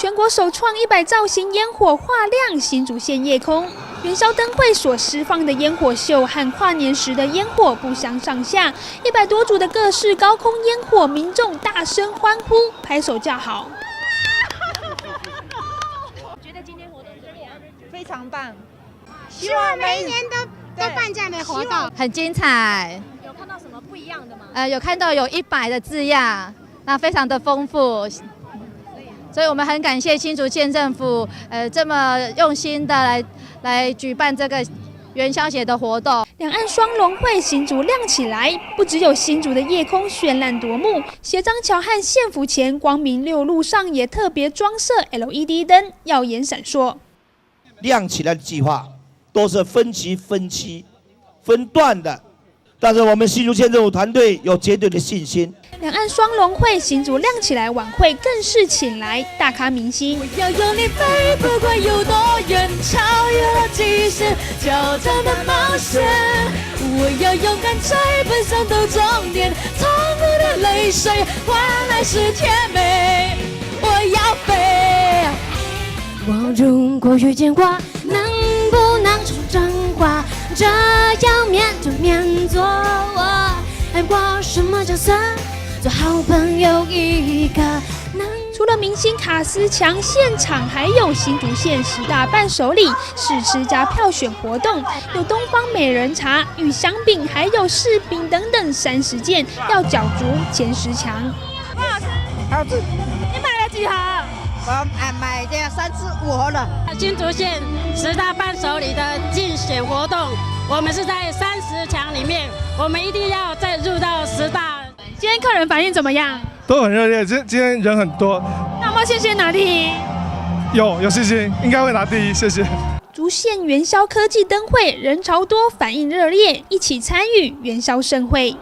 全国首创100造型烟火画亮新竹县夜空。元宵灯会所释放的烟火秀和跨年时的烟火不相上下，100多组的各式高空烟火，民众大声欢呼，拍手叫好。觉得今天活动怎么样？非常棒，希望每一年都办这样的活动，很精彩。有看到什么不一样的吗？有看到有100的字样，那非常的丰富。所以我们很感谢新竹县政府，这么用心的来举办这个元宵节的活动。两岸双龙会新竹亮起来，不只有新竹的夜空绚烂夺目，协章桥和县府前光明六路上也特别装设 LED 灯，耀眼闪烁。亮起来的计划都是分期、分段的，但是我们新竹县政府团队有绝对的信心。两岸双龙会新竹亮起来晚会更是请来大咖明星。我要用力飞，不管有多远，超越了极限，挑战的冒险。我要勇敢追，奔向到终点，痛苦的泪水换来是甜美。我要飞。我如果遇见过，能不能重整话？这样面对面做我，爱过什么角色？做好朋友一个。除了明星卡司强，现场还有新竹县10大伴手礼试吃加票选活动，有东方美人茶、玉香饼，还有柿饼等等30件，要角逐前10强。好不好吃？好吃。你买了几盒？我买这3次5盒了。新竹县10大伴手礼的竞选活动，我们是在30强里面，我们一定要再入到10大。今天客人反应怎么样？都很热烈，今天人很多。那有没有信心拿第1？有信心，应该会拿第1，谢谢。竹县元宵科技灯会人潮多，反应热烈，一起参与元宵盛会。